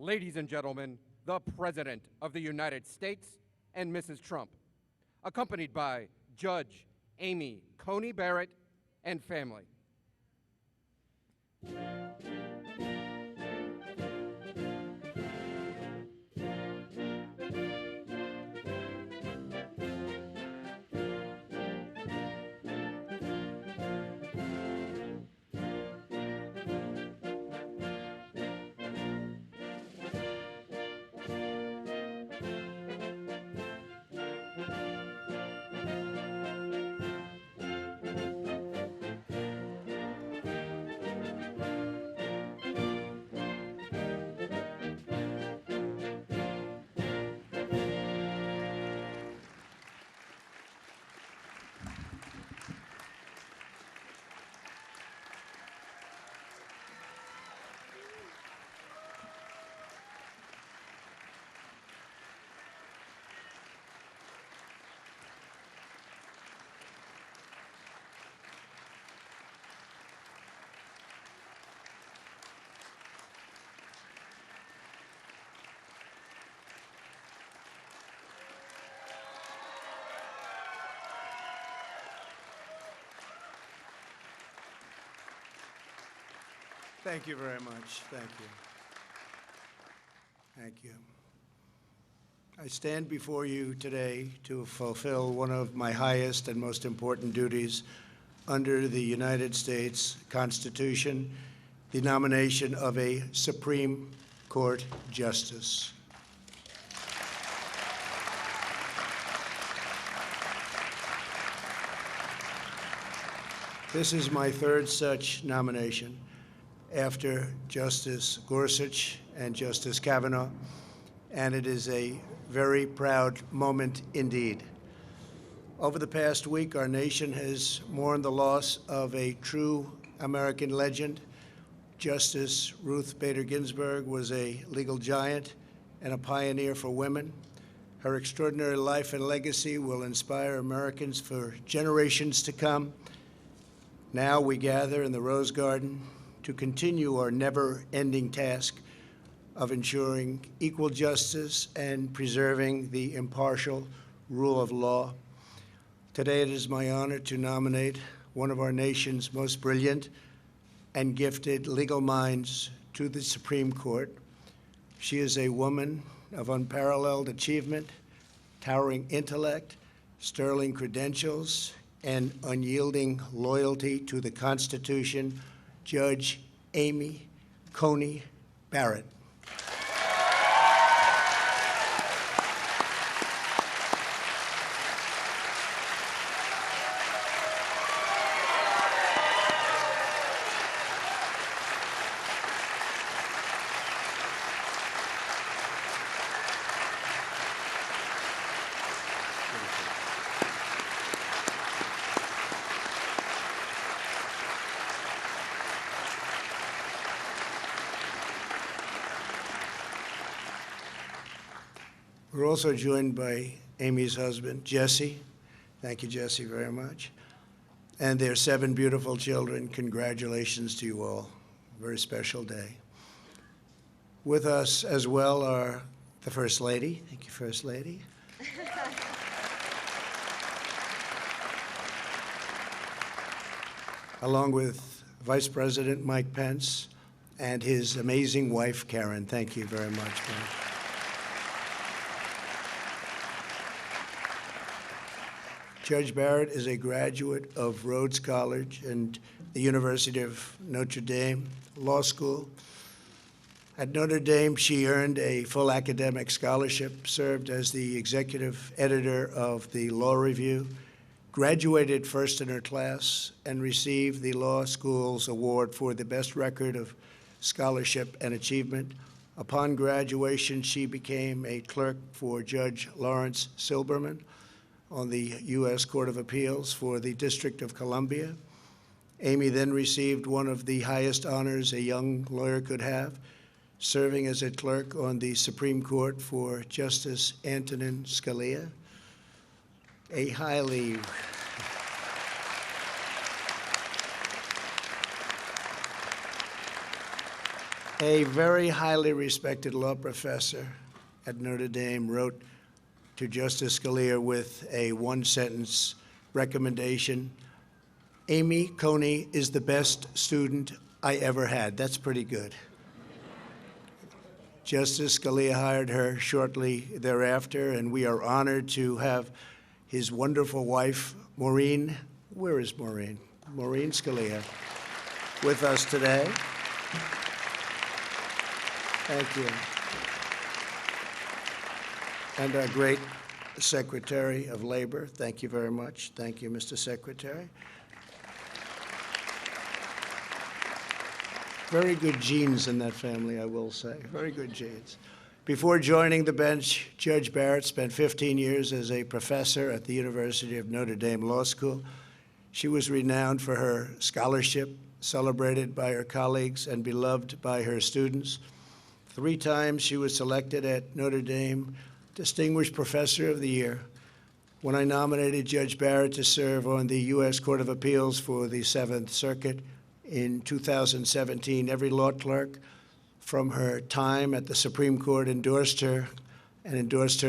ladies and gentlemen, the President of the United States and Mrs. Trump, accompanied by Judge Amy Coney Barrett and family. Thank you very much. Thank you. Thank you. I stand before you today to fulfill one of my highest and most important duties under the United States Constitution, the nomination of a Supreme Court Justice. This is my third such nomination, after Justice Gorsuch and Justice Kavanaugh, and it is a very proud moment indeed. Over the past week, our nation has mourned the loss of a true American legend. Justice Ruth Bader Ginsburg was a legal giant and a pioneer for women. Her extraordinary life and legacy will inspire Americans for generations to come. Now we gather in the Rose Garden to continue our never-ending task of ensuring equal justice and preserving the impartial rule of law. Today it is my honor to nominate one of our nation's most brilliant and gifted legal minds to the Supreme Court. She is a woman of unparalleled achievement, towering intellect, sterling credentials, and unyielding loyalty to the Constitution, Judge Amy Coney Barrett. We're also joined by Amy's husband, Jesse. Thank you, Jesse, very much. And their 7 beautiful children. Congratulations to you all. Very special day. With us as well are the First Lady. Thank you, First Lady. Along with Vice President Mike Pence and his amazing wife, Karen. Thank you very much, Mike. Judge Barrett is a graduate of Rhodes College and the University of Notre Dame Law School. At Notre Dame, she earned a full academic scholarship, served as the executive editor of the Law Review, graduated first in her class, and received the law school's award for the best record of scholarship and achievement. Upon graduation, she became a clerk for Judge Lawrence Silberman on the U.S. Court of Appeals for the District of Columbia. Amy then received one of the highest honors a young lawyer could have, serving as a clerk on the Supreme Court for Justice Antonin Scalia. A highly A very highly respected law professor at Notre Dame wrote to Justice Scalia with a one-sentence recommendation: Amy Coney is the best student I ever had. That's pretty good. Justice Scalia hired her shortly thereafter, and we are honored to have his wonderful wife, Maureen. Where is Maureen? Maureen Scalia with us today. Thank you. And our great Secretary of Labor. Thank you very much. Thank you, Mr. Secretary. Very good genes in that family, I will say. Very good genes. Before joining the bench, Judge Barrett spent 15 years as a professor at the University of Notre Dame Law School. She was renowned for her scholarship, celebrated by her colleagues and beloved by her students. 3 times she was selected at Notre Dame Distinguished Professor of the Year. When I nominated Judge Barrett to serve on the U.S. Court of Appeals for the 7th Circuit in 2017, every law clerk from her time at the Supreme Court endorsed her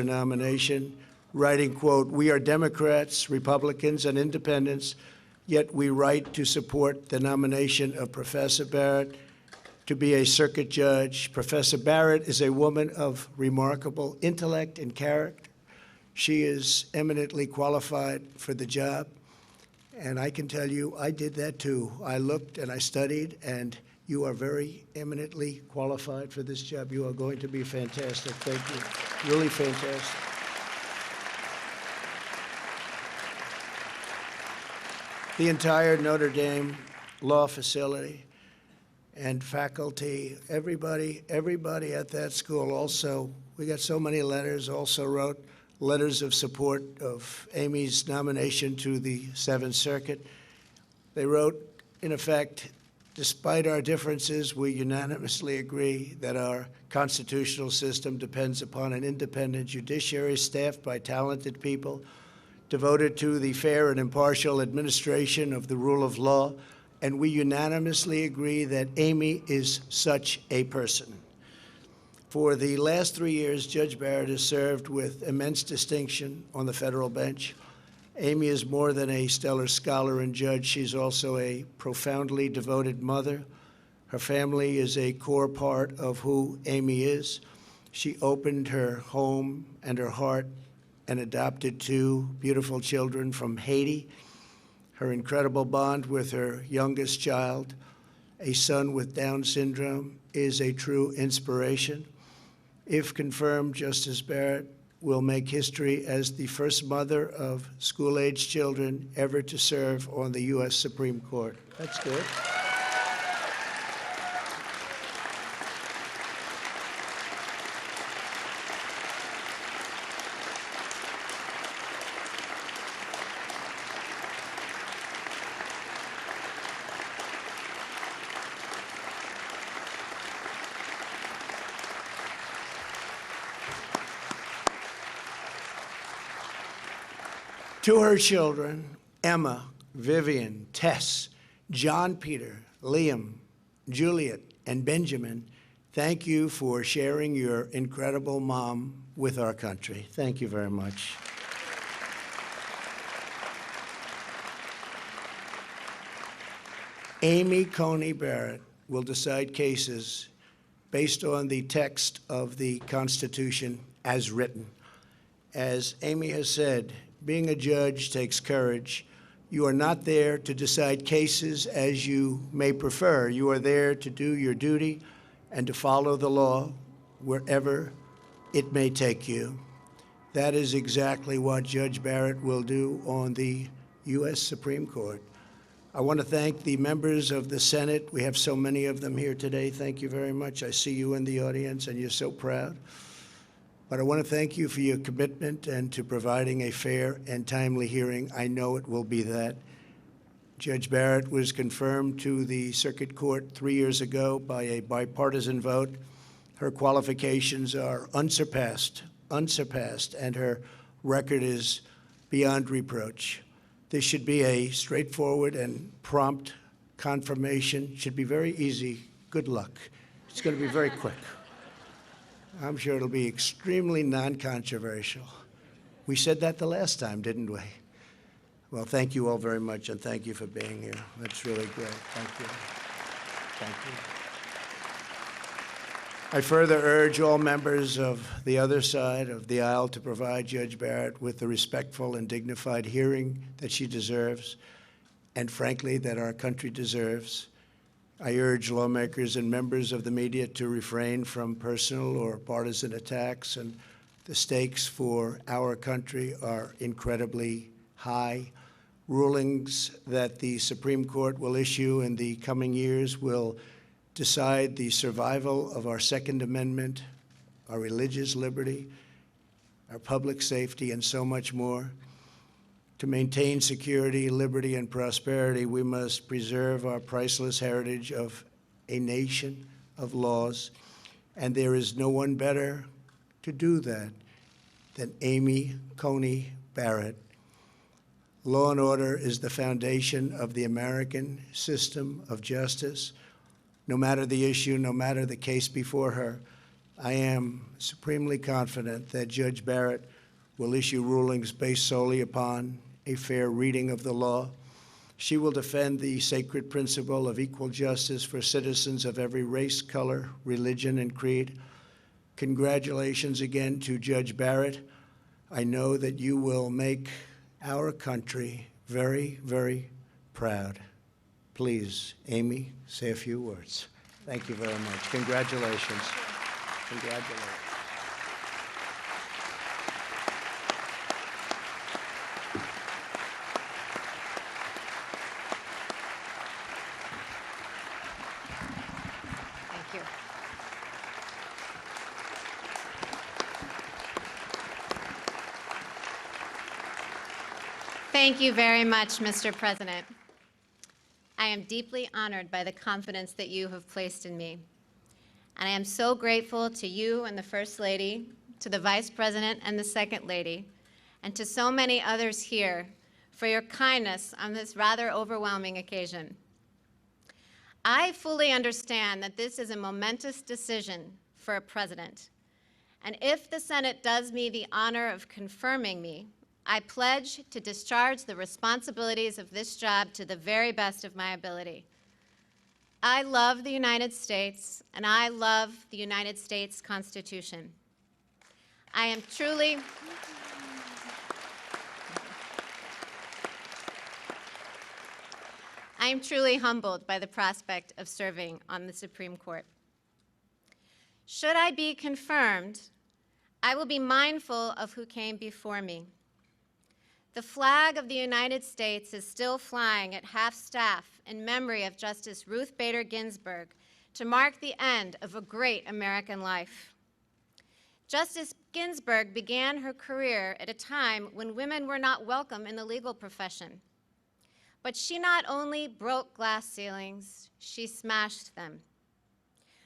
nomination, writing, quote, "We are Democrats, Republicans, and independents, yet we write to support the nomination of Professor Barrett to be a circuit judge. Professor Barrett is a woman of remarkable intellect and character. She is eminently qualified for the job. And I can tell you, I did that too. I looked and I studied, and you are very eminently qualified for this job. You are going to be fantastic. Thank you. Really fantastic. The entire Notre Dame law facility and faculty, everybody at that school also, we got so many letters, also wrote letters of support of Amy's nomination to the 7th Circuit. They wrote, in effect, despite our differences, we unanimously agree that our constitutional system depends upon an independent judiciary staffed by talented people, devoted to the fair and impartial administration of the rule of law, and we unanimously agree that Amy is such a person. For the last 3 years, Judge Barrett has served with immense distinction on the federal bench. Amy is more than a stellar scholar and judge. She's also a profoundly devoted mother. Her family is a core part of who Amy is. She opened her home and her heart and adopted 2 beautiful children from Haiti. Her incredible bond with her youngest child, a son with Down syndrome, is a true inspiration. If confirmed, Justice Barrett will make history as the first mother of school-age children ever to serve on the U.S. Supreme Court. That's good. To her children, Emma, Vivian, Tess, John Peter, Liam, Juliet, and Benjamin, thank you for sharing your incredible mom with our country. Thank you very much. Amy Coney Barrett will decide cases based on the text of the Constitution as written. As Amy has said, being a judge takes courage. You are not there to decide cases as you may prefer. You are there to do your duty and to follow the law wherever it may take you. That is exactly what Judge Barrett will do on the U.S. Supreme Court. I want to thank the members of the Senate. We have so many of them here today. Thank you very much. I see you in the audience, and you're so proud. But I want to thank you for your commitment and to providing a fair and timely hearing. I know it will be that. Judge Barrett was confirmed to the Circuit Court 3 years ago by a bipartisan vote. Her qualifications are unsurpassed, and her record is beyond reproach. This should be a straightforward and prompt confirmation. Should be very easy. Good luck. It's going to be very quick. I'm sure it'll be extremely non-controversial. We said that the last time, didn't we? Well, thank you all very much, and thank you for being here. That's really great. Thank you. Thank you. I further urge all members of the other side of the aisle to provide Judge Barrett with the respectful and dignified hearing that she deserves, and frankly, that our country deserves. I urge lawmakers and members of the media to refrain from personal or partisan attacks, and the stakes for our country are incredibly high. Rulings that the Supreme Court will issue in the coming years will decide the survival of our Second Amendment, our religious liberty, our public safety, and so much more. To maintain security, liberty, and prosperity, we must preserve our priceless heritage of a nation of laws, and there is no one better to do that than Amy Coney Barrett. Law and order is the foundation of the American system of justice. No matter the issue, no matter the case before her, I am supremely confident that Judge Barrett will issue rulings based solely upon a fair reading of the law. She will defend the sacred principle of equal justice for citizens of every race, color, religion, and creed. Congratulations again to Judge Barrett. I know that you will make our country very, very proud. Please, Amy, say a few words. Thank you very much. Congratulations. Congratulations. Thank you. Thank you very much, Mr. President. I am deeply honored by the confidence that you have placed in me. And I am so grateful to you and the First Lady, to the Vice President and the Second Lady, and to so many others here for your kindness on this rather overwhelming occasion. I fully understand that this is a momentous decision for a president. And if the Senate does me the honor of confirming me, I pledge to discharge the responsibilities of this job to the very best of my ability. I love the United States, and I love the United States Constitution. I am truly humbled by the prospect of serving on the Supreme Court. Should I be confirmed, I will be mindful of who came before me. The flag of the United States is still flying at half-staff in memory of Justice Ruth Bader Ginsburg to mark the end of a great American life. Justice Ginsburg began her career at a time when women were not welcome in the legal profession. But she not only broke glass ceilings, she smashed them.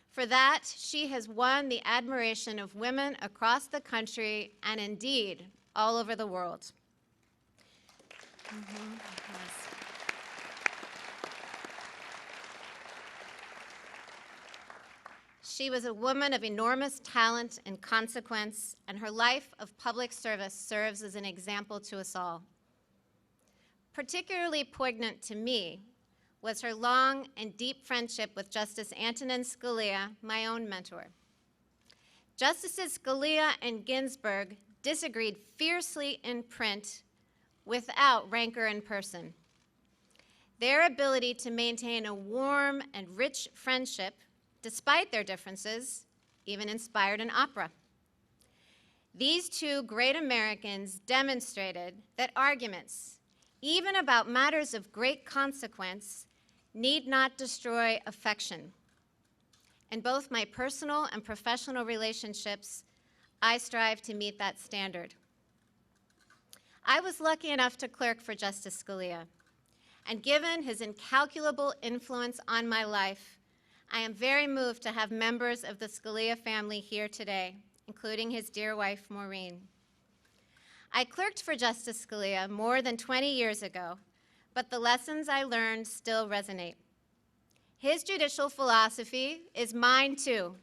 For that, she has won the admiration of women across the country and indeed all over the world. Yes. She was a woman of enormous talent and consequence, and her life of public service serves as an example to us all. Particularly poignant to me was her long and deep friendship with Justice Antonin Scalia, my own mentor. Justices Scalia and Ginsburg disagreed fiercely in print without rancor in person. Their ability to maintain a warm and rich friendship, despite their differences, even inspired an opera. These two great Americans demonstrated that arguments, even about matters of great consequence, need not destroy affection. In both my personal and professional relationships, I strive to meet that standard. I was lucky enough to clerk for Justice Scalia, and given his incalculable influence on my life, I am very moved to have members of the Scalia family here today, including his dear wife, Maureen. I clerked for Justice Scalia more than 20 years ago, but the lessons I learned still resonate. His judicial philosophy is mine too.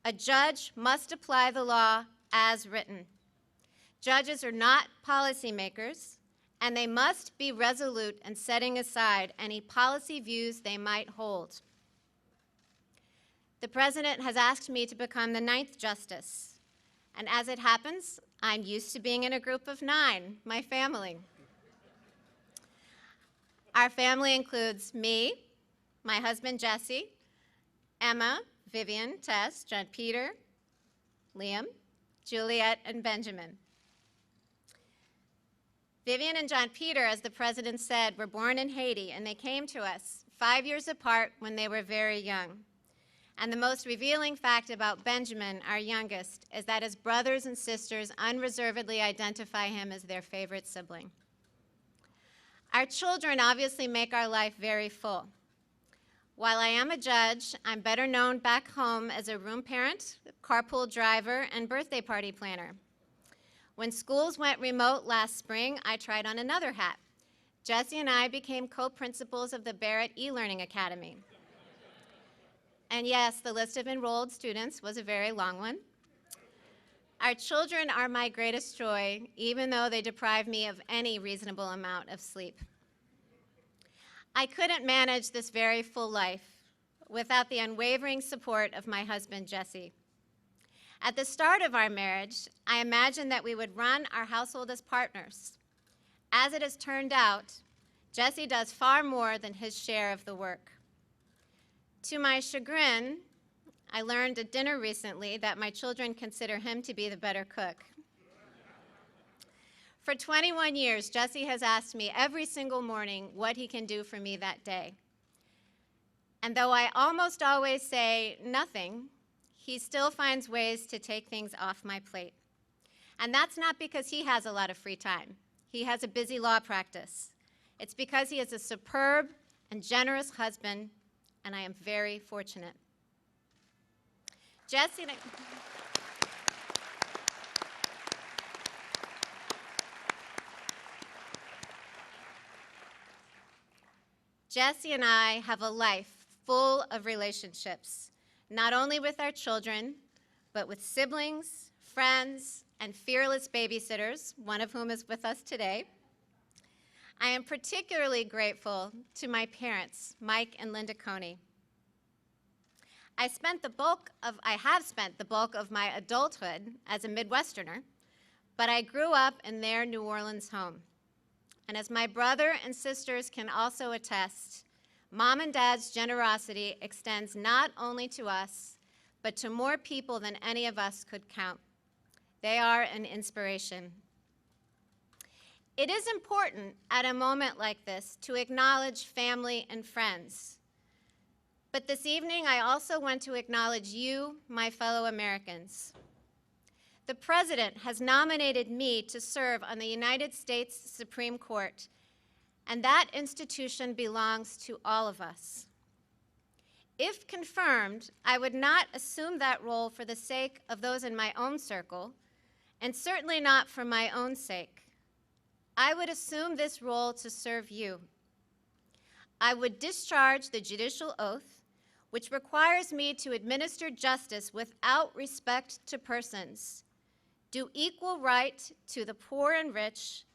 A judge must apply the law as written. Judges are not policymakers, and they must be resolute in setting aside any policy views they might hold. The President has asked me to become the 9th Justice, and as it happens, I'm used to being in a group of 9, my family. Our family includes me, my husband Jesse, Emma, Vivian, Tess, John Peter, Liam, Juliet, and Benjamin. Vivian and John Peter, as the President said, were born in Haiti, and they came to us 5 years apart when they were very young. And the most revealing fact about Benjamin, our youngest, is that his brothers and sisters unreservedly identify him as their favorite sibling. Our children obviously make our life very full. While I am a judge, I'm better known back home as a room parent, carpool driver, and birthday party planner. When schools went remote last spring, I tried on another hat. Jesse and I became co-principals of the Barrett e-learning academy. And yes, the list of enrolled students was a very long one. Our children are my greatest joy, even though they deprive me of any reasonable amount of sleep. I couldn't manage this very full life without the unwavering support of my husband, Jesse. At the start of our marriage, I imagined that we would run our household as partners. As it has turned out, Jesse does far more than his share of the work. To my chagrin, I learned at dinner recently that my children consider him to be the better cook. For 21 years, Jesse has asked me every single morning what he can do for me that day. And though I almost always say nothing, he still finds ways to take things off my plate. And that's not because he has a lot of free time. He has a busy law practice. It's because he is a superb and generous husband, and I am very fortunate. Jesse and I have a life full of relationships, not only with our children, but with siblings, friends, and fearless babysitters, one of whom is with us today. I am particularly grateful to my parents, Mike and Linda Coney. I have spent the bulk of my adulthood as a Midwesterner, but I grew up in their New Orleans home. And as my brother and sisters can also attest, Mom and Dad's generosity extends not only to us, but to more people than any of us could count. They are an inspiration. It is important at a moment like this to acknowledge family and friends. But this evening, I also want to acknowledge you, my fellow Americans. The President has nominated me to serve on the United States Supreme Court, and that institution belongs to all of us. If confirmed, I would not assume that role for the sake of those in my own circle, and certainly not for my own sake. I would assume this role to serve you. I would discharge the judicial oath, which requires me to administer justice without respect to persons, do equal right to the poor and rich,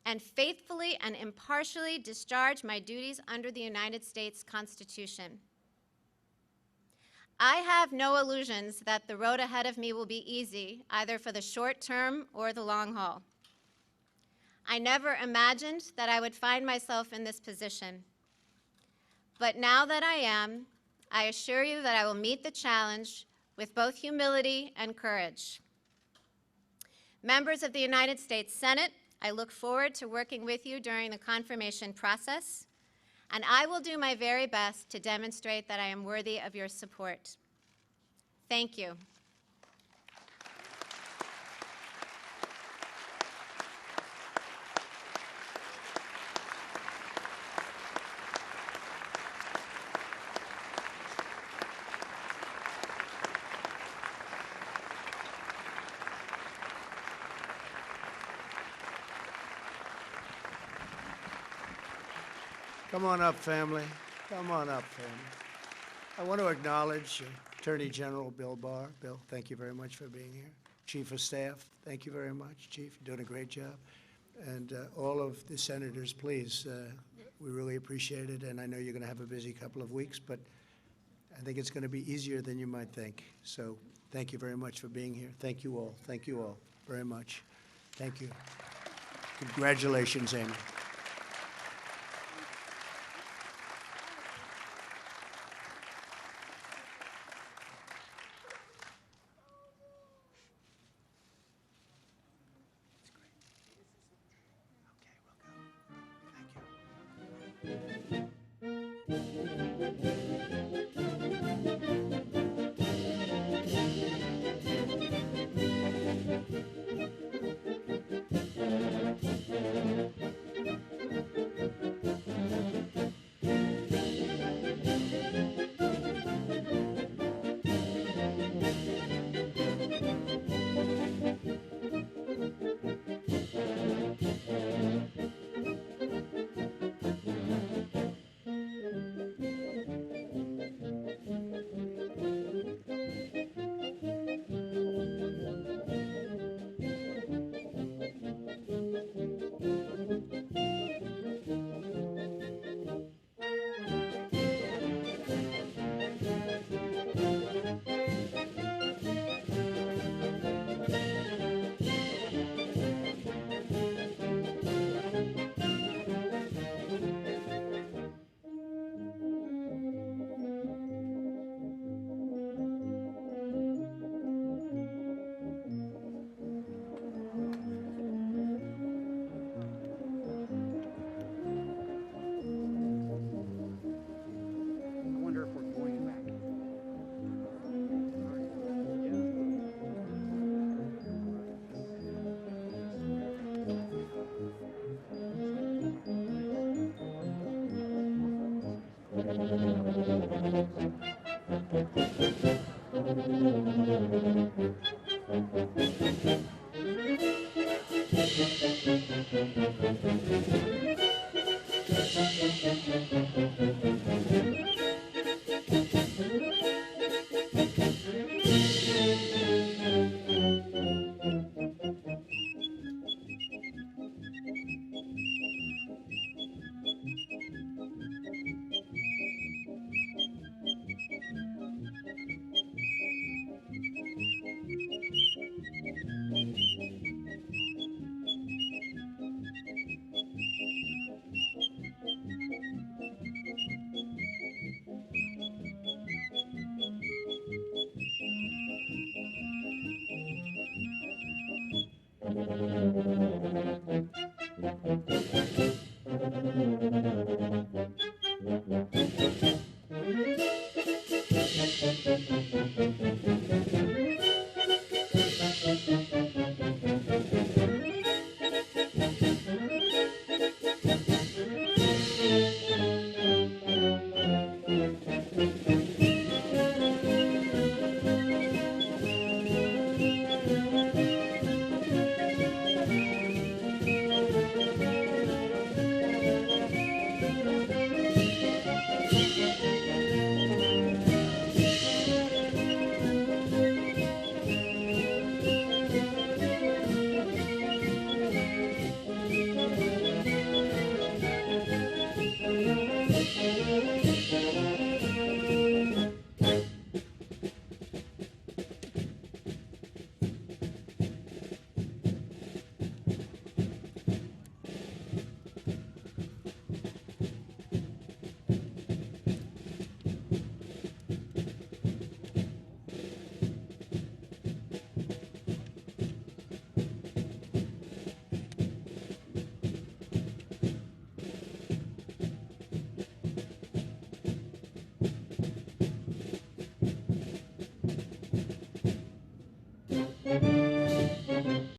and faithfully and impartially discharge my duties under the United States Constitution. I have no illusions that the road ahead of me will be easy, either for the short term or the long haul. I never imagined that I would find myself in this position. But now that I am, I assure you that I will meet the challenge with both humility and courage. Members of the United States Senate, I look forward to working with you during the confirmation process, and I will do my very best to demonstrate that I am worthy of your support. Thank you. Come on up, family. Come on up, family. I want to acknowledge Attorney General Bill Barr. Bill, thank you very much for being here. Chief of Staff, thank you very much. Chief, you're doing a great job. And all of the senators, please, we really appreciate it. And I know you're going to have a busy couple of weeks, but I think it's going to be easier than you might think. So thank you very much for being here. Thank you all. Thank you all very much. Thank you. Congratulations, Amy.